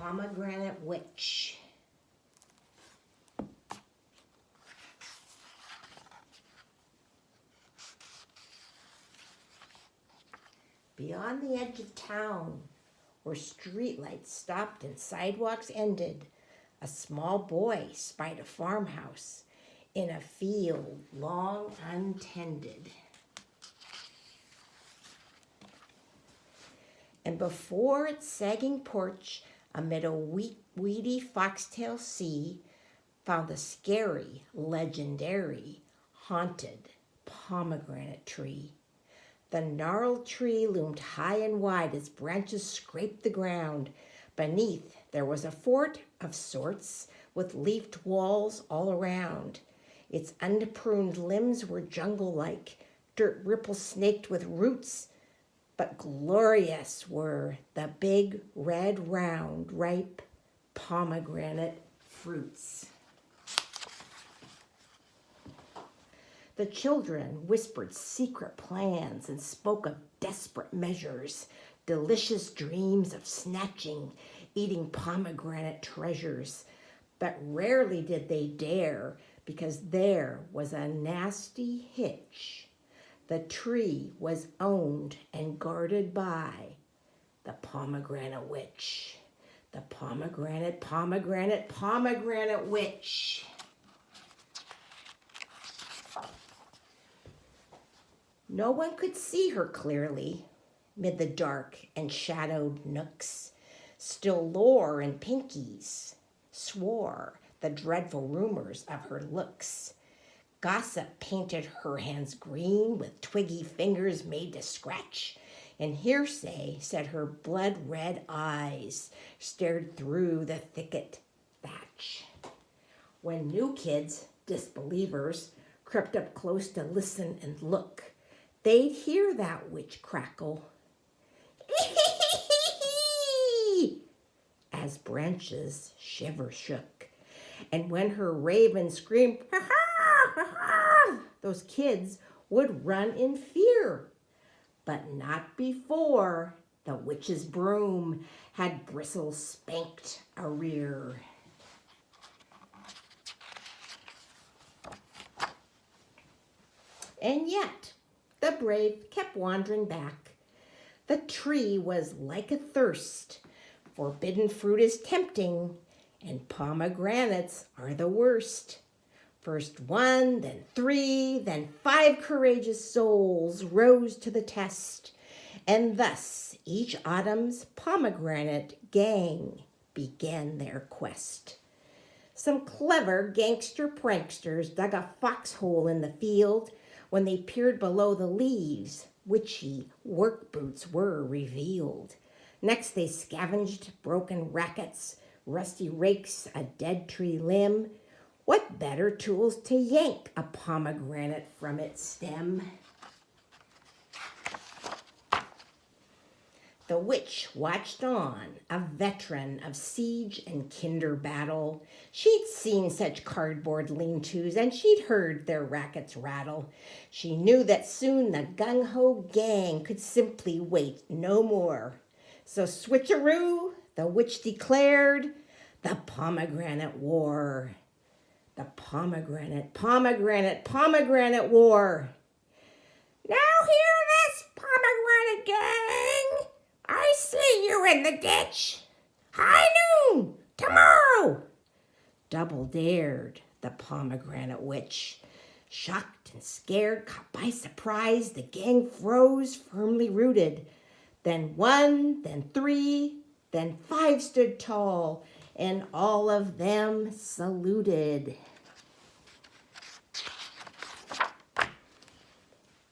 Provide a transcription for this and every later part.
Pomegranate Witch. Beyond the edge of town, where streetlights stopped and sidewalks ended, a small boy spied a farmhouse in a field long untended. And before its sagging porch, amid a weedy foxtail sea, found the scary, legendary, haunted pomegranate tree. The gnarled tree loomed high and wide as branches scraped the ground. Beneath there was a fort of sorts with leafed walls all around. Its unpruned limbs were jungle-like, dirt ripples snaked with roots, but glorious were the big, red, round, ripe pomegranate fruits. The children whispered secret plans and spoke of desperate measures, delicious dreams of snatching, eating pomegranate treasures. But rarely did they dare, because there was a nasty hitch. The tree was owned and guarded by the Pomegranate Witch. The pomegranate witch. No one could see her clearly mid the dark and shadowed nooks. Still Lore and Pinkies swore the dreadful rumors of her looks. Gossip painted her hands green with twiggy fingers made to scratch, and hearsay said her blood-red eyes stared through the thicket thatch. When new kids, disbelievers, crept up close to listen and look, they'd hear that witch crackle as branches shiver shook. And when her raven screamed, "Ha ha, ha ha," those kids would run in fear. But not before the witch's broom had bristles spanked a rear. And yet, the brave kept wandering back. The tree was like a thirst. Forbidden fruit is tempting, and pomegranates are the worst. First 1, then 3, then 5 courageous souls rose to the test, and thus each autumn's pomegranate gang began their quest. Some clever gangster pranksters dug a foxhole in the field. When they peered below the leaves, witchy work boots were revealed. Next they scavenged broken rackets, rusty rakes, a dead tree limb. What better tools to yank a pomegranate from its stem? The witch watched on, a veteran of siege and kinder battle. She'd seen such cardboard lean-tos, and she'd heard their rackets rattle. She knew that soon the gung-ho gang could simply wait no more. So switcheroo, the witch declared, the Pomegranate War. The pomegranate war. Now hear this, pomegranate gang. I see you in the ditch. High noon, tomorrow. Double dared the Pomegranate Witch. Shocked and scared, caught by surprise, the gang froze, firmly rooted. Then 1, then 3, then 5 stood tall, and all of them saluted.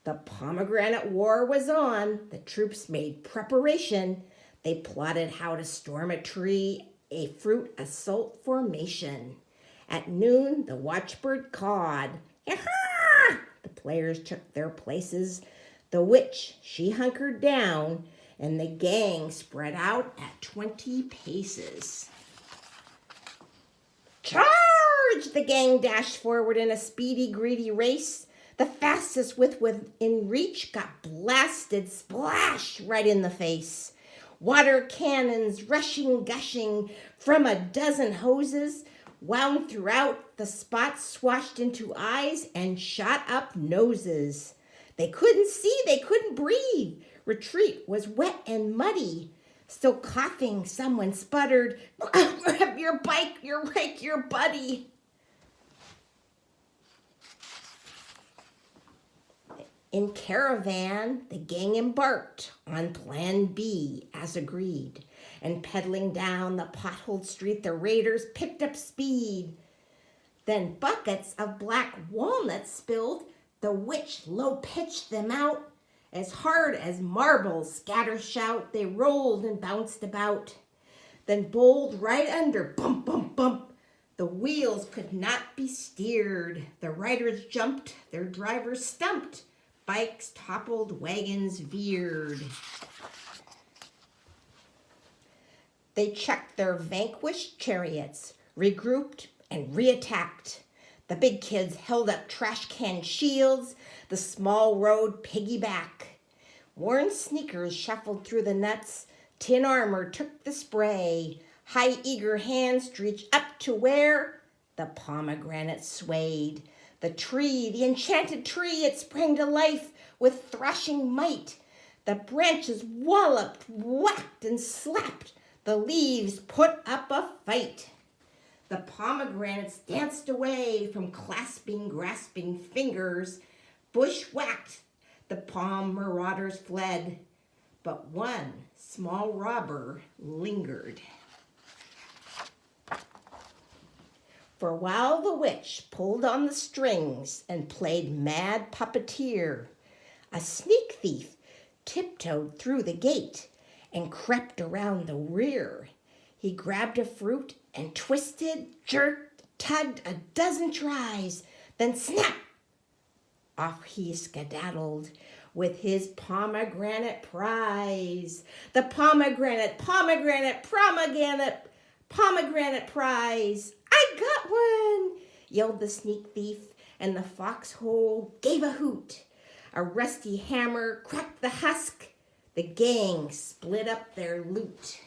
The Pomegranate War was on. The troops made preparation. They plotted how to storm a tree, a fruit assault formation. At noon, the watchbird cawed. Yah-ha! The players took their places. The witch, she hunkered down, and the gang spread out at 20 paces. Charge! The gang dashed forward in a speedy, greedy race. The fastest within reach got blasted splash right in the face. Water cannons rushing, gushing from a dozen hoses, wound throughout the spots, swashed into eyes and shot up noses. They couldn't see, they couldn't breathe. Retreat was wet and muddy. Still coughing, someone sputtered, "Grab your bike, your rake, your buddy." In caravan, the gang embarked on Plan B as agreed, and pedaling down the potholed street, the raiders picked up speed. Then buckets of black walnuts spilled, the witch low-pitched them out. As hard as marbles, scatter shout, they rolled and bounced about. Then bowled right under, bump, bump, bump. The wheels could not be steered. The riders jumped, their drivers stumped. Bikes toppled, wagons veered. They checked their vanquished chariots, regrouped and reattacked. The big kids held up trash can shields, the small rode piggyback. Worn sneakers shuffled through the nuts, tin armor took the spray. High eager hands reached up to where the pomegranate swayed. The tree, the enchanted tree, it sprang to life with thrashing might. The branches walloped, whacked, and slapped. The leaves put up a fight. The pomegranates danced away from clasping, grasping fingers. Bushwhacked, the palm marauders fled. But one small robber lingered. For while the witch pulled on the strings and played mad puppeteer, a sneak thief tiptoed through the gate and crept around the rear. He grabbed a fruit and twisted, jerked, tugged a dozen tries, then snap! Off he skedaddled with his pomegranate prize. The pomegranate, pomegranate, pomegranate prize. "I got one!" yelled the sneak thief, and the foxhole gave a hoot. A rusty hammer cracked the husk. The gang split up their loot.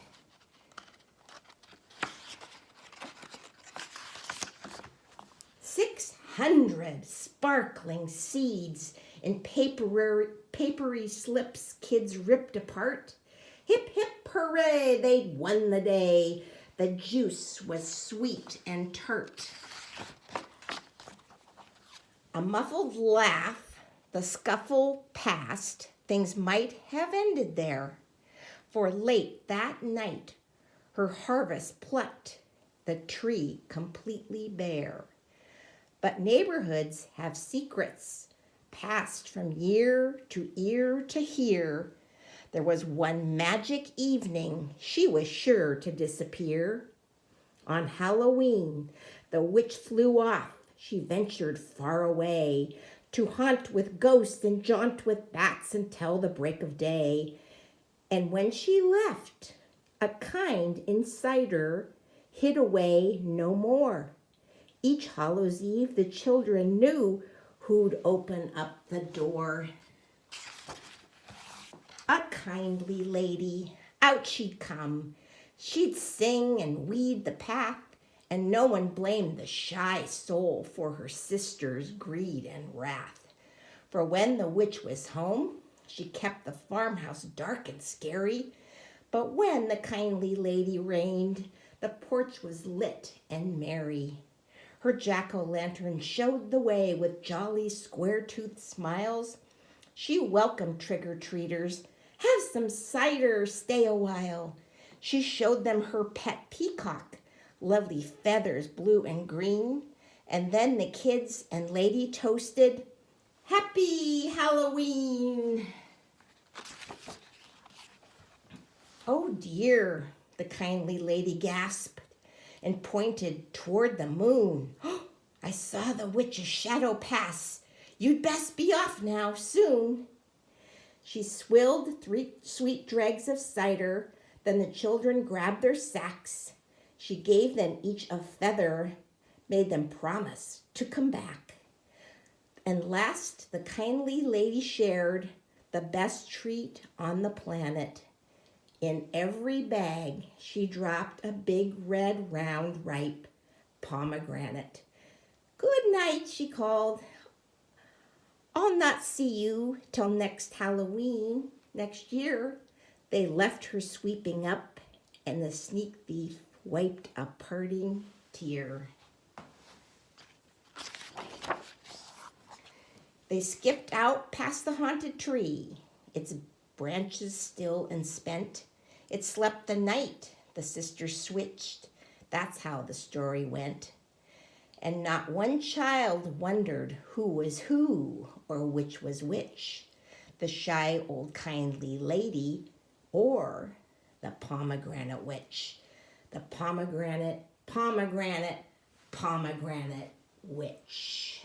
$600 sparkling seeds in papery slips kids ripped apart. Hip, hip, hooray, they'd won the day. The juice was sweet and tart. A muffled laugh, the scuffle passed. Things might have ended there. For late that night, her harvest plucked, the tree completely bare. But neighborhoods have secrets, passed from year to ear to hear. There was one magic evening she was sure to disappear. On Halloween, the witch flew off. She ventured far away to hunt with ghosts and jaunt with bats until the break of day. And when she left, a kind insider hid away no more. Each Hallows Eve, the children knew who'd open up the door. A kindly lady, out she'd come. She'd sing and weed the path, and no one blamed the shy soul for her sister's greed and wrath. For when the witch was home, she kept the farmhouse dark and scary. But when the kindly lady reigned, the porch was lit and merry. Her jack-o'-lantern showed the way with jolly square-toothed smiles. She welcomed trick-or-treaters. "Have some cider, stay a while." She showed them her pet peacock, lovely feathers blue and green. And then the kids and lady toasted, "Happy Halloween!" "Oh dear," the kindly lady gasped and pointed toward the moon. "I saw the witch's shadow pass. You'd best be off now, soon." She swilled 3 sweet dregs of cider. Then the children grabbed their sacks. She gave them each a feather, made them promise to come back. And last, the kindly lady shared the best treat on the planet. In every bag she dropped a big red round ripe pomegranate. "Good night," she called. "I'll not see you till next Halloween next year." They left her sweeping up, and the sneak thief wiped a parting tear. They skipped out past the haunted tree, its branches still and spent. It slept the night, the sisters switched. That's how the story went. And not one child wondered who was who or which was which, the shy old kindly lady or the Pomegranate Witch. The pomegranate, pomegranate, pomegranate witch.